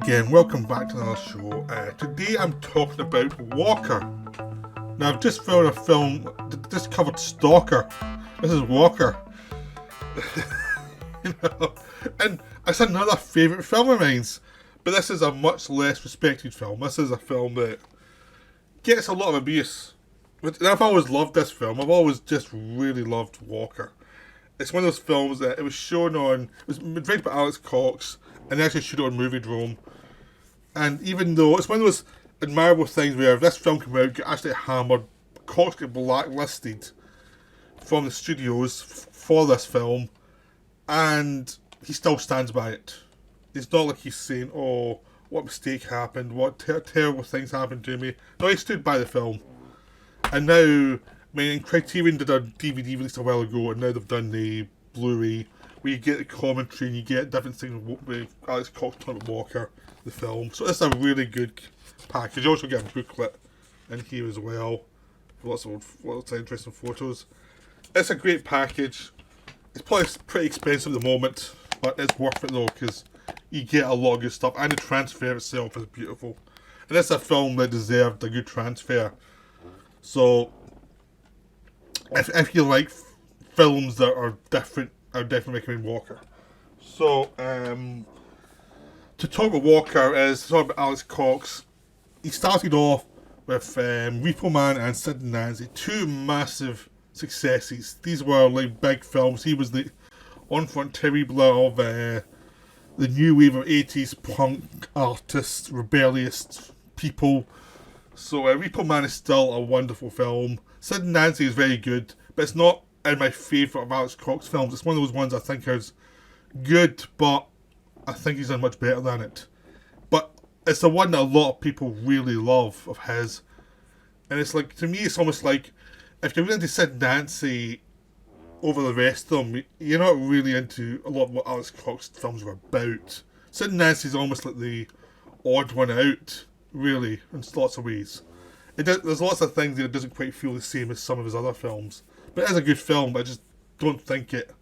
again, welcome back to another show. Today I'm talking about Walker. Now I've just found a film that just covered Stalker. This is Walker. you know, and it's another favourite film of mine. But this is a much less respected film. This is a film that gets a lot of abuse. But I've always loved this film. I've always just really loved Walker. It's one of those films that it was shown on, it was directed by Alex Cox, and they actually showed it on Moviedrome. And even though it's one of those admirable things where if this film came out, got actually hammered, Cox got blacklisted from the studios for this film, and he still stands by it. It's not like he's saying, oh, what mistake happened, what terrible things happened to me. No, he stood by the film. And now, Criterion did a DVD release a while ago, and now they've done the Blu-ray, where you get the commentary and you get different things with Alex Cox talking about Walker, the film. So it's a really good package. You also get a booklet in here as well, lots of interesting photos. It's a great package. It's probably pretty expensive at the moment, but it's worth it though, because you get a lot of good stuff, and the transfer itself is beautiful. And it's a film that deserved a good transfer. So, if you like films that are different, I would definitely recommend Walker. So, to talk about Walker is to talk about Alex Cox. He started off with Repo Man and Sid and Nancy, two massive successes. These were like big films. He was the enfant terrible of the new wave of 80s punk artists, rebellious people. So Repo Man is still a wonderful film. Sid and Nancy is very good, but it's not in my favourite of Alex Cox films. It's one of those ones I think is good, but I think he's done much better than it. But it's the one that a lot of people really love of his. And it's like, to me, it's almost like, if you're really into Sid and Nancy over the rest of them, you're not really into a lot of what Alex Cox films are about. Sid and Nancy is almost like the odd one out, really, in lots of ways. There's lots of things that it doesn't quite feel the same as some of his other films. But it is a good film, but I just don't think it...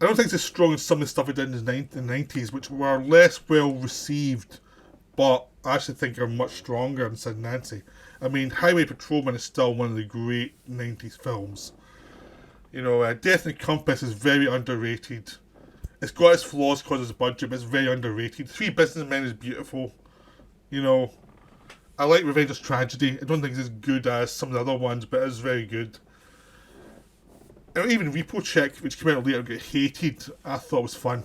I don't think it's as strong as some of the stuff he did in the 90s, which were less well received, but I actually think are much stronger than Sid and Nancy. I mean, Highway Patrolman is still one of the great 90s films. You know, Death and Compass is very underrated. It's got its flaws because of its budget, but it's very underrated. Three Businessmen is beautiful. You know, I like Revenge is Tragedy. I don't think it's as good as some of the other ones, but it is very good. And even Repo Check, which came out later, got hated, I thought was fun.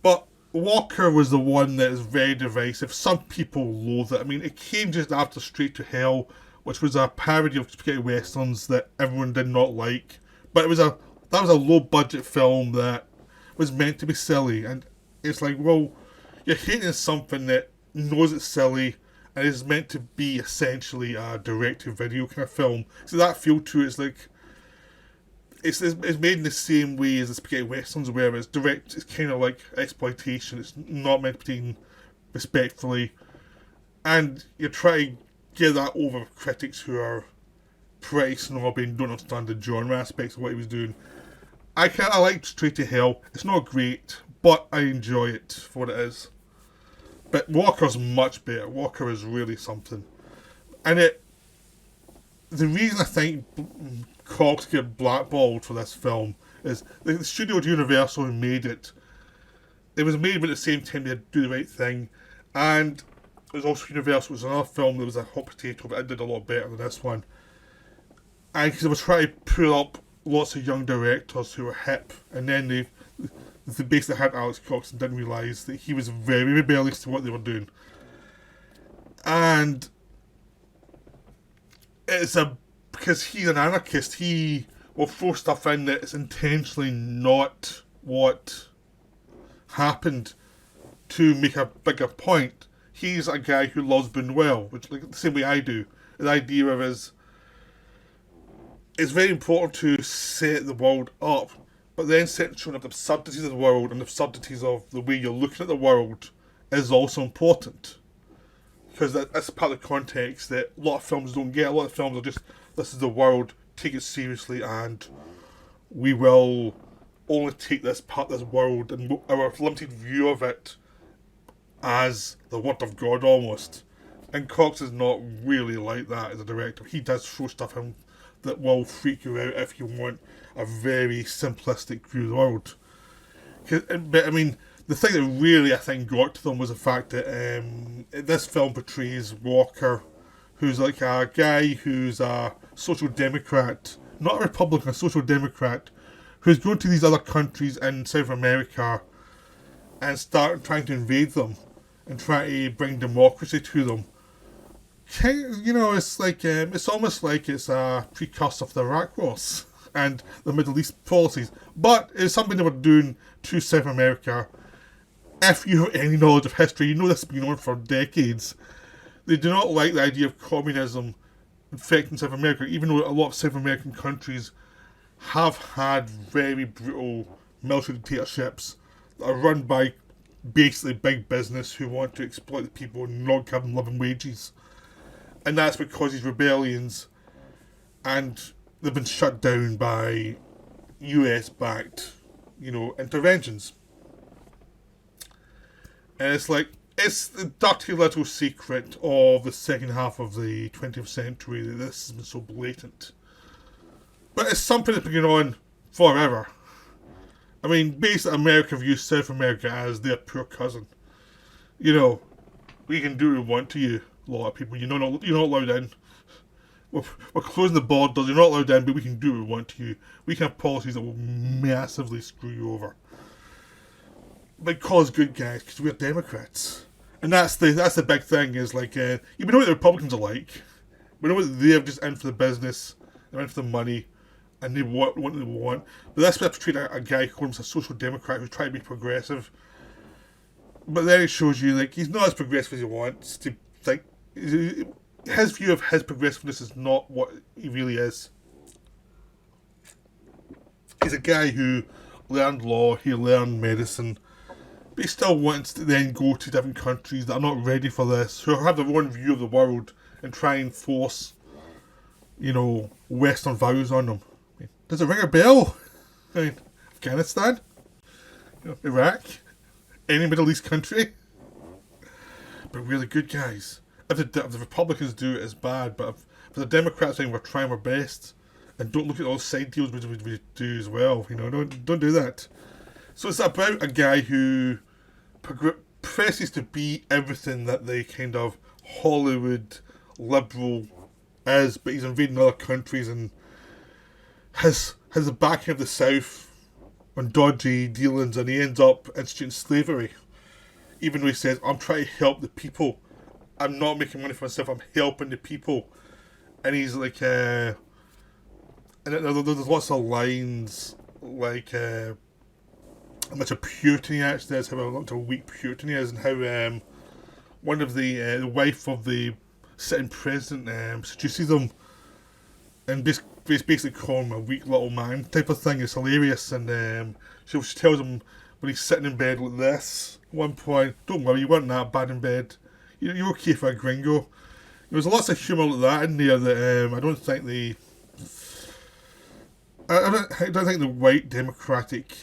But Walker was the one that is very divisive. Some people loathe it. I mean, it came just after Straight to Hell, which was a parody of spaghetti westerns that everyone did not like. But that was a low budget film that was meant to be silly, and it's like, well, you're hating something that knows it's silly and is meant to be essentially a direct-to-video kind of film. So that feel to it is like it's made in the same way as the spaghetti westerns, where it's direct. It's kind of like exploitation. It's not meant to be taken respectfully, and you try to get that over critics who are pretty snobby and don't understand the genre aspects of what he was doing. I like Straight to Hell. It's not great, but I enjoy it for what it is. But Walker's much better. Walker is really something. And the reason I think Cox get blackballed for this film is the studio at Universal who made it. It was made at the same time they had to Do the Right Thing. And it was also Universal. It was another film that was a hot potato, but it did a lot better than this one. And because they were trying to pull up lots of young directors who were hip, and then they basically had Alex Cox and didn't realise that he was very rebellious to what they were doing. And because he's an anarchist, he will throw stuff in that is intentionally not what happened to make a bigger point. He's a guy who loves Buñuel, which, like, the same way I do. The idea of it's very important to set the world up, but then showing up the absurdities of the world and the absurdities of the way you're looking at the world is also important. Because that's part of the context that a lot of films don't get. A lot of films are just, this is the world, take it seriously, and we will only take this part of this world and our limited view of it as the word of God almost. And Cox is not really like that as a director. He does throw stuff in that will freak you out if you want a very simplistic view of the world. But I mean, the thing that really I think got to them was the fact that this film portrays Walker, who's like a guy who's a social democrat, not a Republican, a social democrat, who's going to these other countries in South America and start trying to invade them and try to bring democracy to them. You know, it's like it's almost like it's a precursor of the Iraq Wars and the Middle East policies, but it's something they were doing to South America. If you have any knowledge of history, you know this has been on for decades. They do not like the idea of communism infecting South America, even though a lot of South American countries have had very brutal military dictatorships that are run by basically big business who want to exploit the people and not give them living wages. And that's because these rebellions, and they've been shut down by US-backed, interventions. And it's like, it's the dirty little secret of the second half of the 20th century that this has been so blatant. But it's something that's been going on forever. I mean, basically America views South America as their poor cousin. We can do what we want to you, a lot of people. You're not allowed in. We're closing the borders, you're not allowed in, but we can do what we want to you. We can have policies that will massively screw you over. But call us good guys, because we're Democrats. And that's the big thing, is like, we know what the Republicans are like. We know what they're just in for the business, they're in for the money, and they want what they want. But that's what portrayed a guy who calls himself a social democrat who's trying to be progressive. But then it shows you, like, he's not as progressive as he wants to think. His view of his progressiveness is not what he really is. He's a guy who learned law, he learned medicine, but he still wants to then go to different countries that are not ready for this, who have their own view of the world and try and force, Western values on them. Does it ring a bell? Afghanistan? Iraq? Any Middle East country? But really good guys. If the Republicans do it, it's bad, but if the Democrats saying we're trying our best, and don't look at all the side deals we do as well, don't do that. So it's about a guy who professes to be everything that the kind of Hollywood liberal is, but he's invading other countries and has the backing of the South on dodgy dealings, and he ends up instituting slavery. Even though he says, I'm trying to help the people. I'm not making money for myself, I'm helping the people. And he's like, and there's lots of lines like how much a Puritan he actually is, how much a weak Puritan he is, and how one of the wife of the sitting president seduces him and basically calling him a weak little man type of thing. It's hilarious. And she tells him when he's sitting in bed like this at one point, don't worry, you weren't that bad in bed, you're okay for a gringo. There's lots of humour like that in there that I don't think the white democratic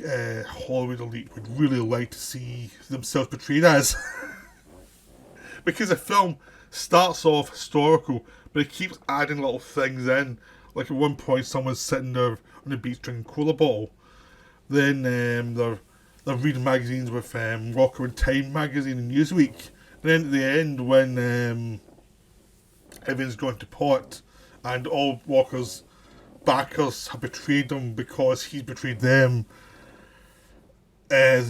Hollywood elite would really like to see themselves portrayed as. Because the film starts off historical, but it keeps adding little things in. Like at one point, someone's sitting there on the beach drinking cola bottle. Then they're reading magazines with Walker and Time magazine and Newsweek. And then at the end, when everything's gone to pot and all Walker's backers have betrayed him because he's betrayed them, all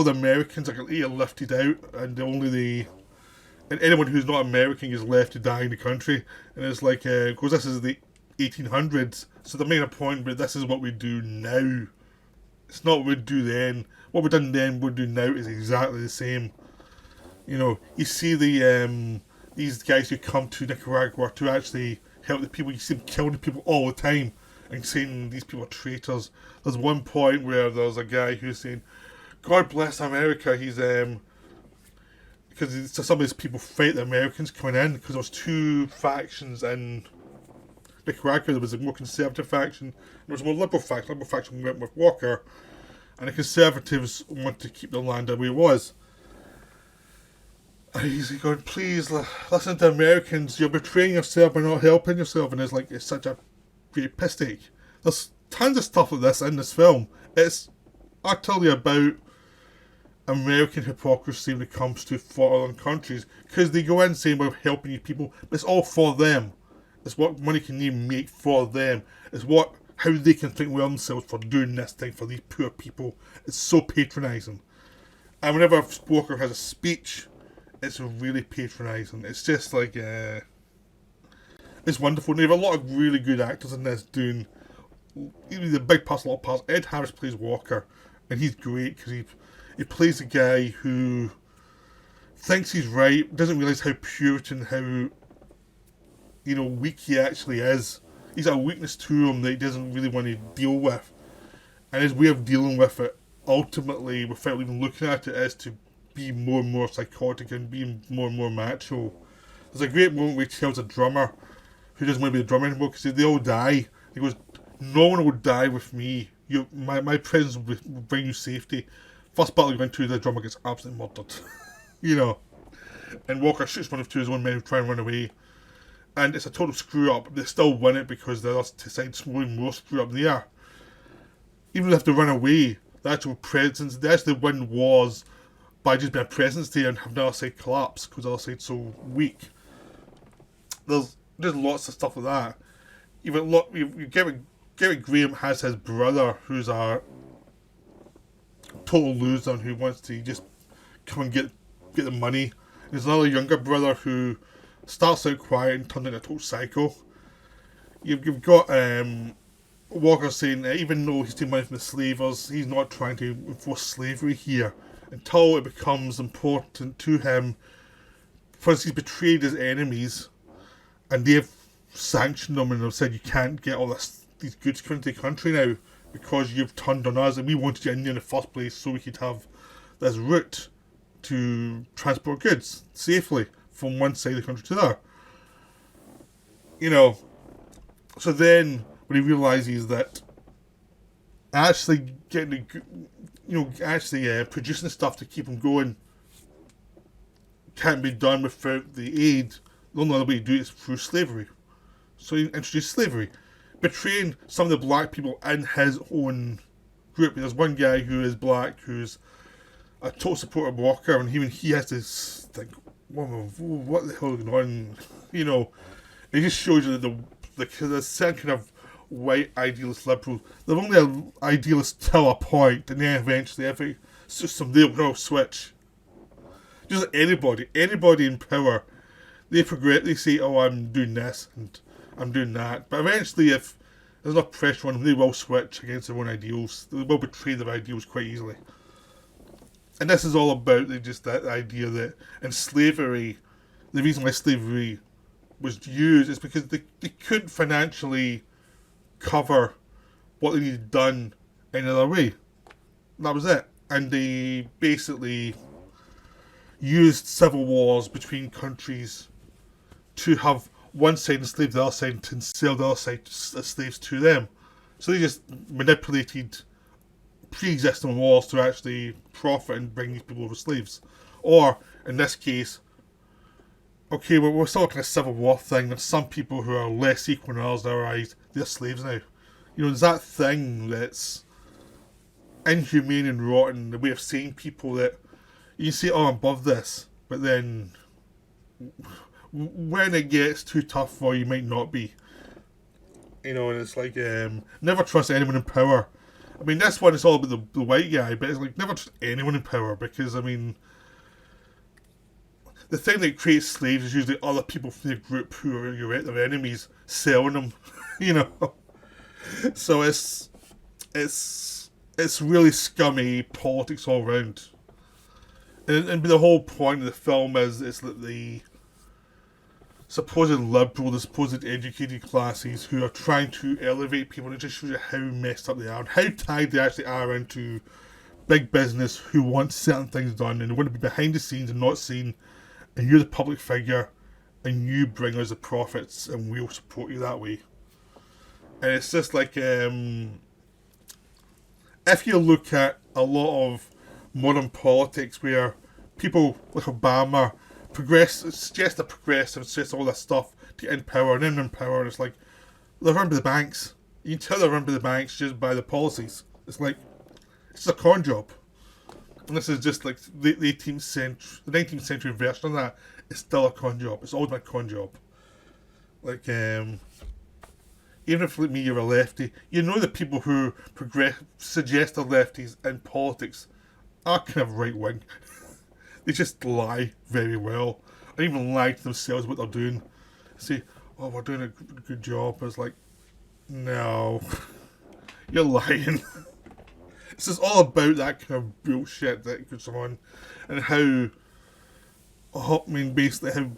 the Americans are lifted out, and anyone who's not American is left to die in the country. And it's like, because this is the 1800s, so they're making a point, but this is what we do now. It's not what we do then. What we done then, what we do now is exactly the same. You see these guys who come to Nicaragua to actually help the people. You see them killing the people all the time and saying these people are traitors. There's one point where there's a guy who's saying, God bless America. He's because some of these people fight the Americans coming in, because there was two factions in Nicaragua. There was a more conservative faction and there was a more liberal faction. The liberal faction went with Walker, and the conservatives wanted to keep the land the way it was. And he's going, please listen to Americans, you're betraying yourself by not helping yourself. And it's such a great piss take. There's tons of stuff like this in this film. It's utterly about American hypocrisy when it comes to foreign countries, because they go in saying we're helping you people, but it's all for them. It's what money can you make for them. It's how they can think well themselves for doing this thing for these poor people. It's so patronising. And whenever Walker has a speech, it's really patronising. It's just like it's wonderful. And they have a lot of really good actors in this doing even the big parts, a lot of parts. Ed Harris plays Walker, and he's great because he plays a guy who thinks he's right, doesn't realise how Puritan, how weak he actually is. He's got a weakness to him that he doesn't really want to deal with, and his way of dealing with it, ultimately, without even looking at it, is to be more and more psychotic and be more and more macho. There's a great moment where he tells a drummer who doesn't want to be a drummer anymore because they all die. He goes, "No one will die with me. My presence will bring you safety." First battle you go into, the drummer gets absolutely murdered. And Walker shoots one of two of his own men who try and run away. And it's a total screw up. They still win it because the other side's more screw up they are. Even if they have to run away, the actual presence, the actual win was by just being a presence there and having the other side collapse because the other side's so weak. There's lots of stuff like that. You Gary Graham has his brother who's a total loser and who wants to just come and get the money. There's another younger brother who starts out quiet and turns into a total psycho. You've got Walker saying that even though he's taking money from the slavers, he's not trying to enforce slavery here until it becomes important to him. First, he's betrayed his enemies, and they've sanctioned him and have said you can't get all these goods coming to the country now because you've turned on us, and we wanted you in there in the first place so we could have this route to transport goods safely from one side of the country to the other. So then when he realises that actually producing stuff to keep him going can't be done without the aid, the only other way to do it is through slavery. So he introduced slavery, betraying some of the black people in his own group. There's one guy who is black who's a total supporter of Walker, and even he has to think, what the hell is going on? It just shows you that the certain kind of white idealist liberals, they're only an idealist till a point, and then eventually every system they'll switch. Just like anybody in power, they say, "Oh, I'm doing this and I'm doing that," but eventually, if there's enough pressure on them, they will switch against their own ideals. They will betray their ideals quite easily. And this is all about just that idea that in slavery, the reason why slavery was used is because they couldn't financially cover what they needed done in another way. That was it. And they basically used civil wars between countries to have one side enslave the other side and sell the other side as slaves to them. So they just manipulated pre-existing wars to actually profit and bring these people over slaves. Or, in this case, okay, we're still looking at a civil war thing. There's some people who are less equal than others, they're slaves now. There's that thing that's inhumane and rotten, the way of saying people that you say, "Oh, I'm above this," but then when it gets too tough for you, might not be. And it's like, never trust anyone in power. I mean, this one is all about the white guy, but it's like, never trust anyone in power, because, I mean, the thing that creates slaves is usually other people from the group who are their enemies selling them, So it's really scummy politics all around. And the whole point of the film is that the supposed liberal, the supposed educated classes who are trying to elevate people, and it just shows you how messed up they are and how tied they actually are into big business who want certain things done and they want to be behind the scenes and not seen, and you're the public figure and you bring us the profits and we'll support you that way. And it's just like, if you look at a lot of modern politics where people like Obama it's just a progressive, it's just all this stuff to get in power, and then in power, and it's like, they're run by the banks. You can tell they're run by the banks just by the policies. It's like, it's a con job. And this is just like the 19th century version of that. It's still a con job. It's always been a con job. Like, even if, like me, you're a lefty, you know the people who suggest they're lefties in politics are kind of right wing. They just lie very well. Or even lie to themselves what they're doing. Say, oh, we're doing a good job. But it's like, no. You're lying. It's just all about that kind of bullshit that goes on. And how, basically how,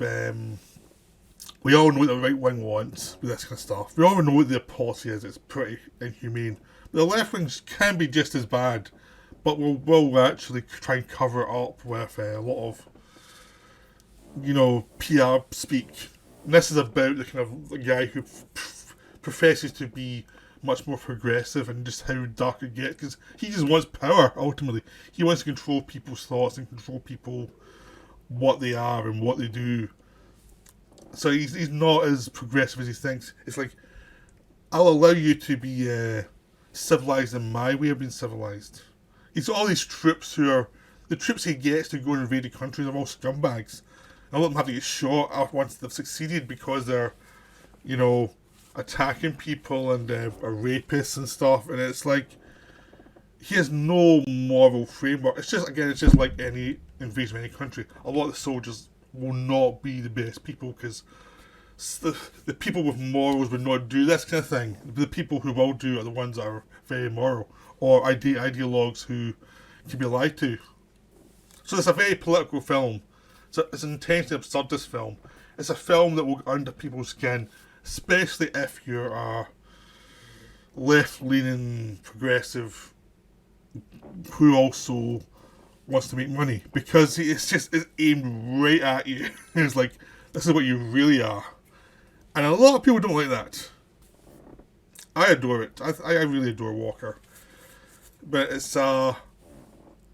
we all know what the right wing wants with this kind of stuff. We all know what their policy is. It's pretty inhumane. The left wings can be just as bad, but we'll actually try and cover it up with a lot of, PR speak. And this is about the kind of the guy who professes to be much more progressive and just how dark it gets, because he just wants power, ultimately. He wants to control people's thoughts and control people, what they are and what they do. So he's not as progressive as he thinks. It's like, I'll allow you to be civilised in my way of being civilised. He's got all these troops the troops he gets to go and invade the countries are all scumbags. And a lot of them have to get shot once they've succeeded because they're, attacking people and are rapists and stuff. And it's like, he has no moral framework. It's just like any invasion of any country. A lot of the soldiers will not be the best people, because the people with morals would not do this kind of thing. The people who will do are the ones that are very moral, or ideologues who can be lied to. So it's a very political film. So it's an intensely absurdist film. It's a film that will get under people's skin, especially if you're a left-leaning progressive who also wants to make money, because it's aimed right at you. It's like, this is what you really are. And a lot of people don't like that. I adore it. I really adore Walker. But it's not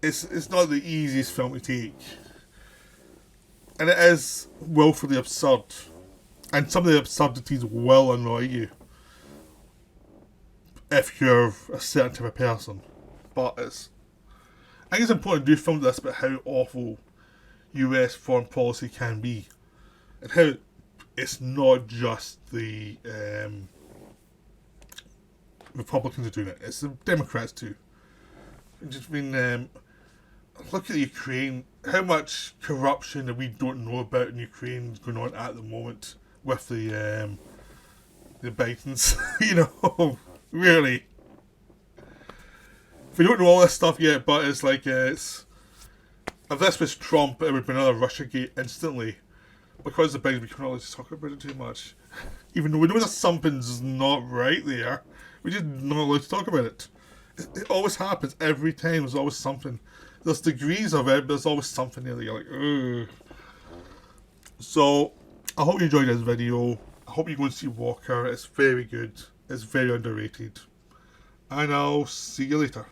the easiest film to take. And it is willfully absurd. And some of the absurdities will annoy you if you're a certain type of person. But I think it's important to do films like this about how awful US foreign policy can be. And how it's not just the Republicans are doing it. It's the Democrats too. Look at Ukraine. How much corruption that we don't know about in Ukraine is going on at the moment with the Bidens. Really. We don't know all this stuff yet, but it's like, if this was Trump, it would be another Russiagate instantly. Because the Bidens, we can't always talk about it too much. Even though we know that something's not right there, we're just not allowed to talk about it. It always happens every time. There's always something. There's degrees of it, but there's always something there that you're like, ugh. So, I hope you enjoyed this video. I hope you go and see Walker. It's very good. It's very underrated. And I'll see you later.